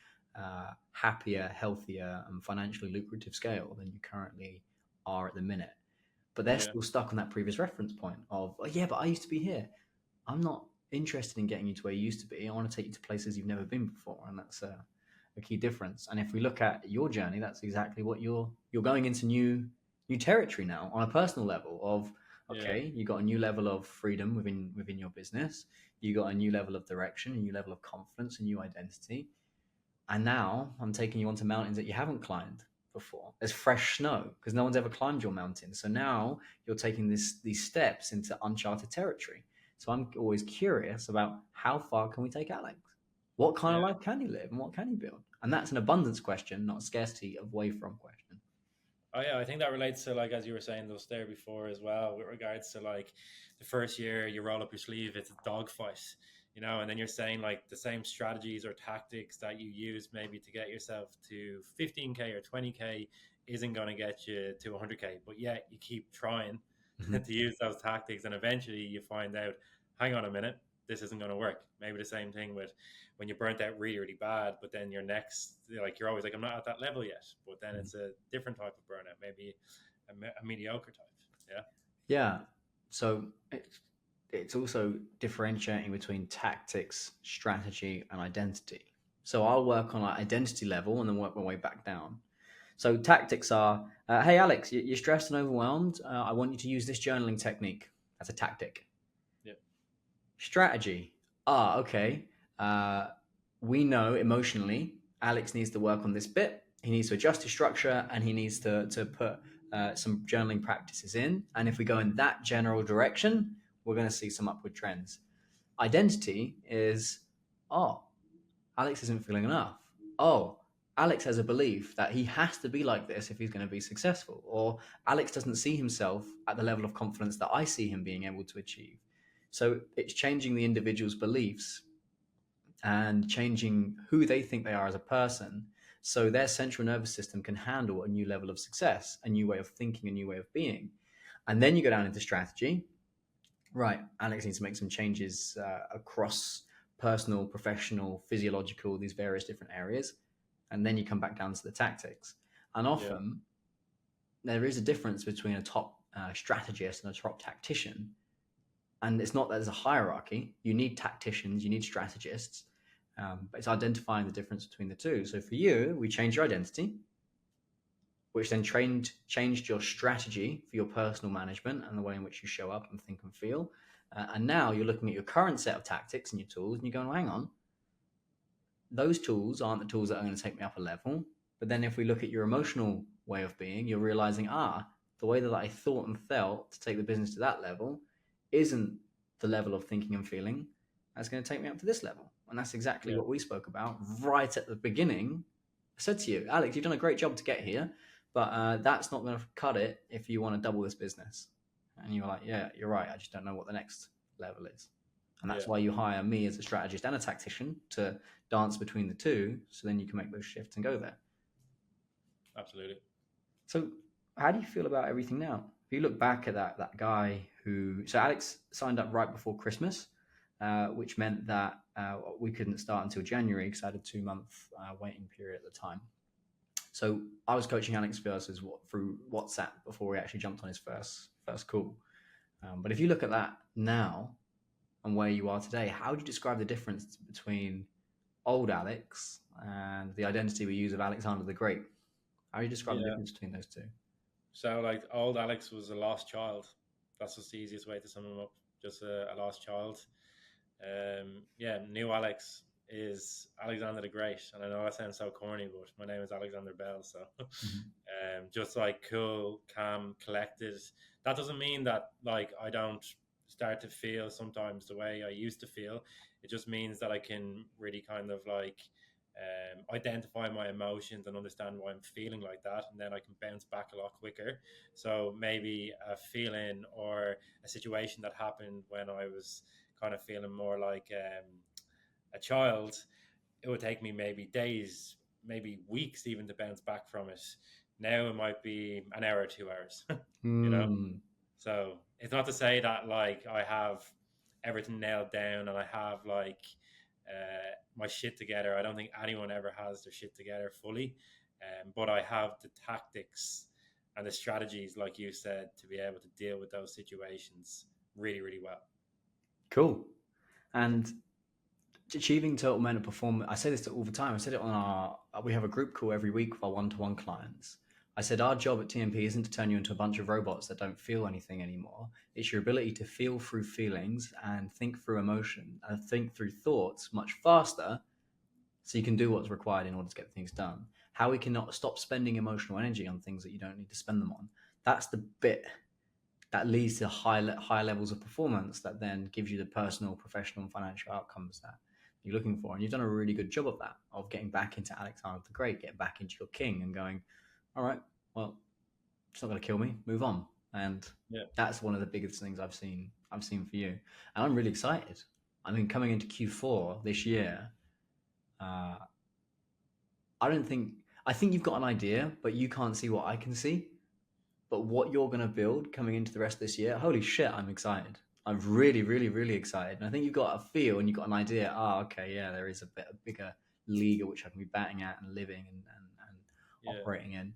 Speaker 1: happier, healthier, and financially lucrative scale than you currently are at the minute. But they're
Speaker 2: Yeah.
Speaker 1: still stuck on that previous reference point of, oh, yeah, but I used to be here. I'm not interested in getting you to where you used to be. I want to take you to places you've never been before, and that's a key difference. And if we look at your journey, that's exactly what you're going into new territory now on a personal level of
Speaker 2: Yeah.
Speaker 1: okay, you got a new level of freedom within your business, you got a new level of direction, a new level of confidence, a new identity, and now I'm taking you onto mountains that you haven't climbed before. There's fresh snow because no one's ever climbed your mountain. So now you're taking these steps into uncharted territory. So I'm always curious about how far can we take Alex? What kind
Speaker 2: Yeah.
Speaker 1: of life can you live and what can you build? And that's an abundance question, not a scarcity away from question.
Speaker 2: Oh yeah, I think that relates to, like, as you were saying those there before as well, with regards to like the first year you roll up your sleeve, it's a dogfight, and then you're saying like the same strategies or tactics that you use maybe to get yourself to 15K or 20K isn't going to get you to 100K, but yet you keep trying
Speaker 1: Mhm.
Speaker 2: to use those tactics, and eventually you find out, hang on a minute, this isn't going to work. Maybe the same thing with when you burnt out really, really bad, but then your next, like, you're always like, I'm not at that level yet. But then it's a different type of burnout, maybe a mediocre type. Yeah.
Speaker 1: Yeah. So it's also differentiating between tactics, strategy, and identity. So I'll work on like identity level and then work my way back down. So tactics are, hey Alex, you're stressed and overwhelmed. I want you to use this journaling technique. That's a tactic.
Speaker 2: Yeah.
Speaker 1: Strategy. Okay. Uh, we know emotionally Alex needs to work on this bit. He needs to adjust his structure and he needs to put some journaling practices in. And if we go in that general direction, we're going to see some upward trends. Identity is, oh, Alex isn't feeling enough. Oh, Alex has a belief that he has to be like this if he's going to be successful. Or Alex doesn't see himself at the level of confidence that I see him being able to achieve. So it's changing the individual's beliefs and changing who they think they are as a person so their central nervous system can handle a new level of success, a new way of thinking, a new way of being. And then you go down into strategy. Right, Alex needs to make some changes across personal, professional, physiological, these various different areas. And then you come back down to the tactics. And
Speaker 2: Yeah.
Speaker 1: often there is a difference between a top strategist and a top tactician. And it's not that there's a hierarchy. You need tacticians, you need strategists, but it's identifying the difference between the two. So for you, we changed your identity, which then changed your strategy for your personal management and the way in which you show up and think and feel. And now you're looking at your current set of tactics and your tools, and you're going, well, hang on, those tools aren't the tools that are going to take me up a level. But then if we look at your emotional way of being, you're realizing, the way that I thought and felt to take the business to that level isn't the level of thinking and feeling that's going to take me up to this level. And that's exactly
Speaker 2: Yeah.
Speaker 1: what we spoke about right at the beginning. I said to you, Alex, you've done a great job to get here, but that's not going to cut it if you want to double this business. And you were like, yeah, you're right. I just don't know what the next level is. And that's
Speaker 2: Yeah.
Speaker 1: why you hire me as a strategist and a tactician to dance between the two, so then you can make those shifts and go there.
Speaker 2: Absolutely.
Speaker 1: So how do you feel about everything now? If you look back at that guy so Alex signed up right before Christmas, which meant that we couldn't start until January because I had a 2-month waiting period at the time. So I was coaching Alex through WhatsApp before we actually jumped on his first call. But if you look at that now and where you are today, how would you describe the difference between old Alex and the identity we use of Alexander the Great? How do you describe the difference between those two?
Speaker 2: So like old Alex was a lost child. That's just the easiest way to sum him up. Just a lost child. New Alex is Alexander the Great. And I know that sounds so corny, but my name is Alexander Bell. So just like cool, calm, collected. That doesn't mean that like I don't start to feel sometimes the way I used to feel. It just means that I can really kind of like identify my emotions and understand why I'm feeling like that, and then I can bounce back a lot quicker. So maybe a feeling or a situation that happened when I was kind of feeling more like a child, it would take me maybe days, maybe weeks even to bounce back from it. Now it might be an hour or 2 hours, you know? So it's not to say that like I have everything nailed down and I have like my shit together. I don't think anyone ever has their shit together fully, but I have the tactics and the strategies, like you said, to be able to deal with those situations really, really well.
Speaker 1: Cool. And achieving total mental performance, I say this all the time. I said it we have a group call every week with our one-to-one clients. I said, our job at TMP isn't to turn you into a bunch of robots that don't feel anything anymore. It's your ability to feel through feelings and think through emotion and think through thoughts much faster so you can do what's required in order to get things done. How we cannot stop spending emotional energy on things that you don't need to spend them on. That's the bit that leads to high levels of performance that then gives you the personal, professional, and financial outcomes that you're looking for. And you've done a really good job of that, of getting back into Alexander the Great, getting back into your king and going, all right, well, it's not going to kill me, move on. And that's one of the biggest things I've seen for you. And I'm really excited. I mean, coming into Q4 this year, I think you've got an idea, but you can't see what I can see. But what you're going to build coming into the rest of this year, holy shit, I'm excited. I'm really, really, really excited. And I think you've got a feel and you've got an idea. Okay, yeah, there is a bigger league at which I can be batting at and living and operating in.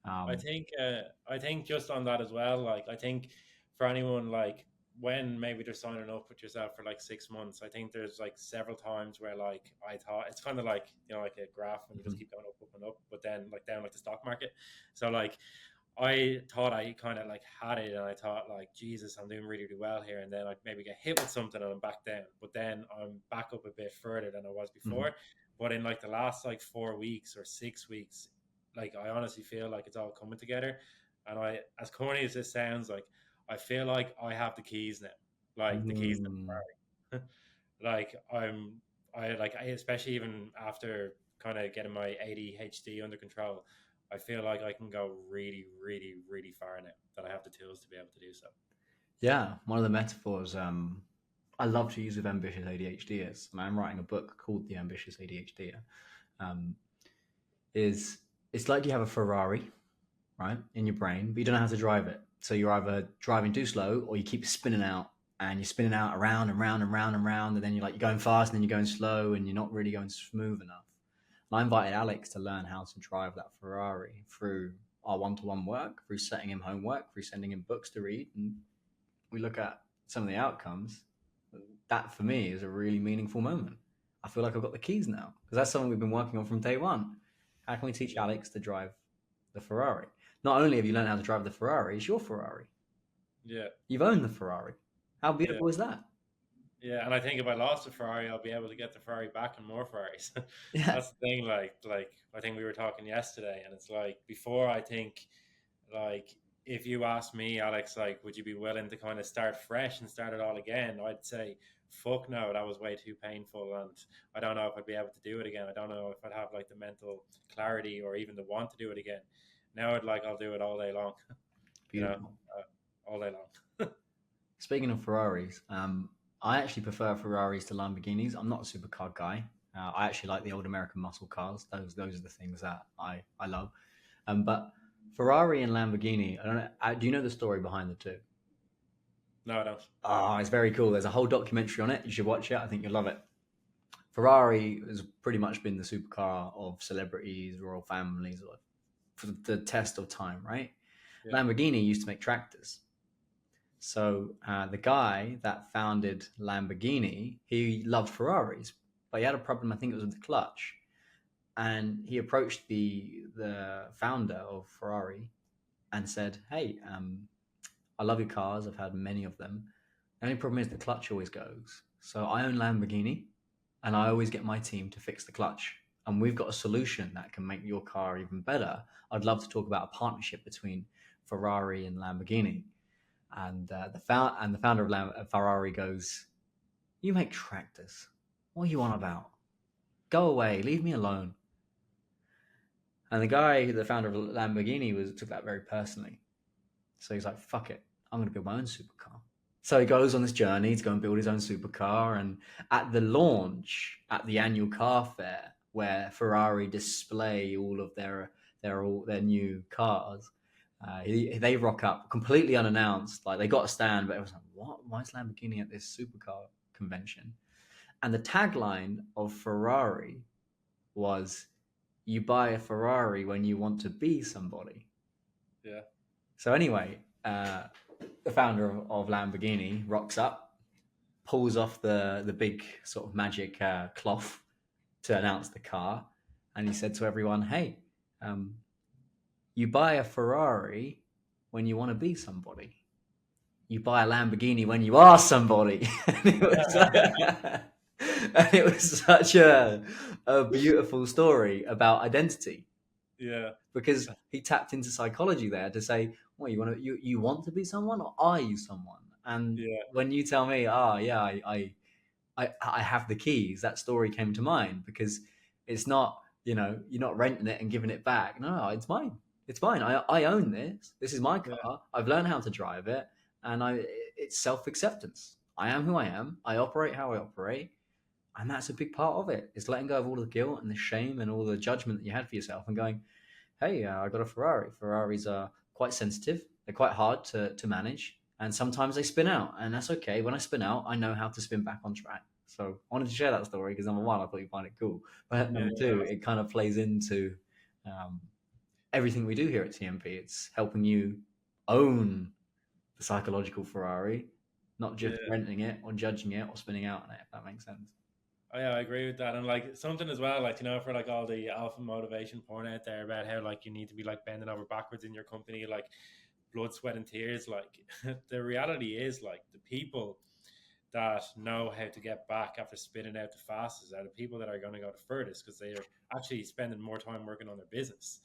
Speaker 2: I think just on that as well, like I think for anyone like when maybe they're signing up with yourself for like 6 months, I think there's like several times where like I thought it's kind of like, you know, like a graph and you just keep going up and up, but then like down like the stock market. So like I thought I kind of like had it and I thought like, Jesus, I'm doing really, really well here. And then I maybe get hit with something and I'm back down, but then I'm back up a bit further than I was before. But in like the last like 4 weeks or 6 weeks, like I honestly feel like it's all coming together. And I, as corny as this sounds, like I feel like I have the keys now, like the keys to the Ferrari. I especially even after kind of getting my ADHD under control, I feel like I can go really, really, really far now that I have the tools to be able to do so.
Speaker 1: Yeah, one of the metaphors I love to use with ambitious ADHDers, and I'm writing a book called The Ambitious ADHD, is it's like you have a Ferrari, right, in your brain, but you don't know how to drive it. So you're either driving too slow or you keep spinning out and you're spinning out around and round and round and round. And then you're going fast and then you're going slow and you're not really going smooth enough. And I invited Alex to learn how to drive that Ferrari through our one-to-one work, through setting him homework, through sending him books to read. And we look at some of the outcomes. That for me is a really meaningful moment. I feel like I've got the keys now because that's something we've been working on from day one. How can we teach Alex to drive the Ferrari? Not only have you learned how to drive the Ferrari, it's your Ferrari.
Speaker 2: Yeah.
Speaker 1: You've owned the Ferrari. How beautiful is that?
Speaker 2: Yeah, and I think if I lost a Ferrari, I'll be able to get the Ferrari back and more Ferraris.
Speaker 1: Yeah.
Speaker 2: That's the thing. Like I think we were talking yesterday, and it's like before. I think like if you ask me, Alex, like, would you be willing to kind of start fresh and start it all again? I'd say, fuck no, that was way too painful, and I don't know if I'd be able to do it again. I don't know if I'd have like the mental clarity or even the want to do it again. Now I'll do it all day long. You know,
Speaker 1: Beautiful.
Speaker 2: all day long.
Speaker 1: Speaking of Ferraris, I actually prefer Ferraris to Lamborghinis. I'm not a supercar guy. I actually like the old American muscle cars. Those are the things that I love. But Ferrari and Lamborghini, I don't know. Do you know the story behind the two?
Speaker 2: No, I don't.
Speaker 1: Oh, it's very cool. There's a whole documentary on it. You should watch it. I think you'll love it. Ferrari has pretty much been the supercar of celebrities, royal families, or for the test of time, right?
Speaker 2: Yeah,
Speaker 1: Lamborghini used to make tractors. So the guy that founded Lamborghini, he loved Ferraris, but he had a problem. I think it was with the clutch, and he approached the founder of Ferrari and said, "Hey, I love your cars. I've had many of them. The only problem is the clutch always goes. So I own Lamborghini, and I always get my team to fix the clutch. And we've got a solution that can make your car even better. I'd love to talk about a partnership between Ferrari and Lamborghini." And the founder of Ferrari goes, "You make tractors. What are you on about? Go away. Leave me alone." And the guy, the founder of Lamborghini, took that very personally. So he's like, "Fuck it. I'm going to build my own supercar." So he goes on this journey to go and build his own supercar. And at the launch, at the annual car fair, where Ferrari display all of their new cars, they rock up completely unannounced. Like they got a stand, but it was like, "What? Why is Lamborghini at this supercar convention?" And the tagline of Ferrari was, "You buy a Ferrari when you want to be somebody."
Speaker 2: yeah,
Speaker 1: So anyway, the founder of Lamborghini rocks up, pulls off the big sort of magic cloth to announce the car, and he said to everyone, "Hey, um, you buy a Ferrari when you want to be somebody. You buy a Lamborghini when you are somebody." And it was such a beautiful story about identity,
Speaker 2: yeah,
Speaker 1: because he tapped into psychology there to say, "Well, you want to be someone, or are you someone?" And
Speaker 2: yeah,
Speaker 1: when you tell me, "Oh yeah, I have the keys," that story came to mind, because it's not, you're not renting it and giving it back. No, it's mine. It's mine. I own this. This is my
Speaker 2: yeah,
Speaker 1: car. I've learned how to drive it, and it's self acceptance. I am who I am. I operate how I operate, and that's a big part of it. It's letting go of all the guilt and the shame and all the judgment that you had for yourself, and going, "Hey, I got a Ferrari. Ferraris are quite sensitive. They're quite hard to manage. And sometimes they spin out. And that's okay. When I spin out, I know how to spin back on track." So I wanted to share that story because number one, I thought you'd find it cool. But
Speaker 2: yeah,
Speaker 1: number two, it kind of plays into um, everything we do here at TMP. It's helping you own the psychological Ferrari, not
Speaker 2: yeah.
Speaker 1: just renting it or judging it or spinning out on it, if that makes sense.
Speaker 2: Oh, yeah, I agree with that. And like something as well, like, for like all the alpha motivation porn out there about how like you need to be like bending over backwards in your company, like blood, sweat, and tears. Like the reality is, like, the people that know how to get back after spitting out the fastest are the people that are going to go the furthest because they're actually spending more time working on their business.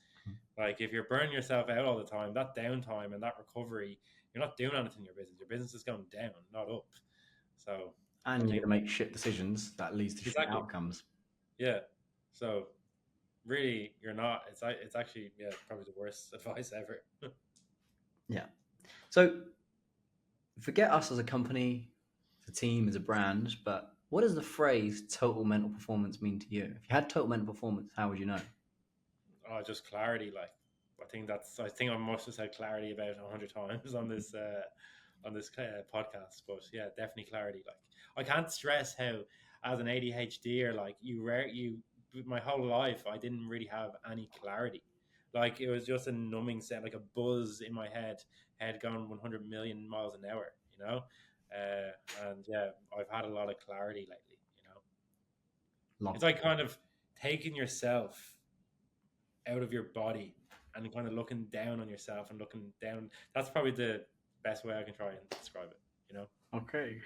Speaker 2: Like if you're burning yourself out all the time, that downtime and that recovery, you're not doing anything in your business. Your business is going down, not up. So I
Speaker 1: And you're
Speaker 2: think
Speaker 1: going to make shit decisions that leads to shit
Speaker 2: exactly,
Speaker 1: outcomes.
Speaker 2: yeah. So really, you're not. It's actually, yeah, probably the worst advice ever.
Speaker 1: Yeah. So forget us as a company, as a team, as a brand, but what does the phrase total mental performance mean to you? If you had total mental performance, how would you know?
Speaker 2: Oh, just clarity. Like I think I must have said clarity about 100 times on this podcast. But yeah, definitely clarity. Like I can't stress how as an ADHD or like you my whole life I didn't really have any clarity. Like it was just a numbing sound, like a buzz in my head going 100 million miles an hour. And yeah, I've had a lot of clarity lately.
Speaker 1: Love
Speaker 2: It's like kind of taking yourself out of your body and kind of looking down on yourself and looking down. That's probably the best way I can try and describe it.
Speaker 1: that. Okay.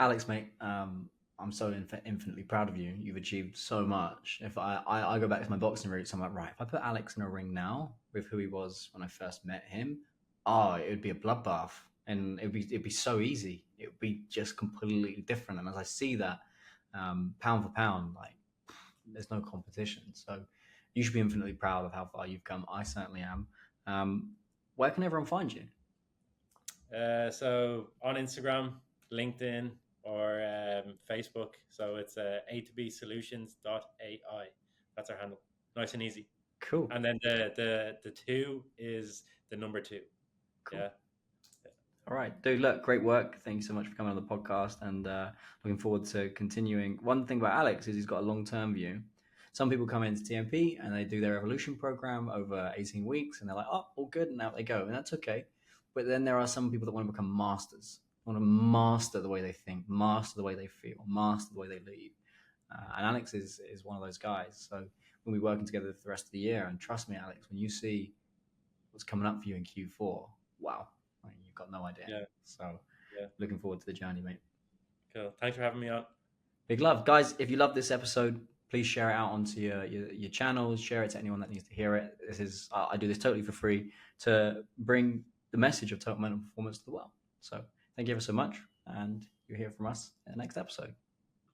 Speaker 1: Alex, mate, I'm so infinitely proud of you. You've achieved so much. If I go back to my boxing roots, I'm like, right, if I put Alex in a ring now with who he was when I first met him, oh, it would be a bloodbath. And it'd be so easy. It would be just completely different. And as I see that, pound for pound, like there's no competition. So you should be infinitely proud of how far you've come. I certainly am. Where can everyone find you?
Speaker 2: So on Instagram, LinkedIn, or Facebook. So it's A2B Solutions.ai. That's our handle. Nice and easy.
Speaker 1: Cool.
Speaker 2: And then the two is the number two.
Speaker 1: Cool.
Speaker 2: Yeah.
Speaker 1: All right, dude. Look, great work. Thank you so much for coming on the podcast, and looking forward to continuing. One thing about Alex is he's got a long-term view. Some people come into TMP and they do their evolution program over 18 weeks, and they're like, "Oh, all good," and out they go, and that's okay. But then there are some people that want to become masters, want to master the way they think, master the way they feel, master the way they lead. And Alex is one of those guys. So we'll be working together for the rest of the year. And trust me, Alex, when you see what's coming up for you in Q4, wow. I mean, you've got no idea.
Speaker 2: Yeah.
Speaker 1: So
Speaker 2: Yeah.
Speaker 1: looking forward to the journey, mate.
Speaker 2: Cool. Thanks for having me on.
Speaker 1: Big love. Guys, if you love this episode, please share it out onto your channels, share it to anyone that needs to hear it. This is I do this totally for free to bring the message of total mental performance to the world. So thank you ever so much, and you'll hear from us in the next episode.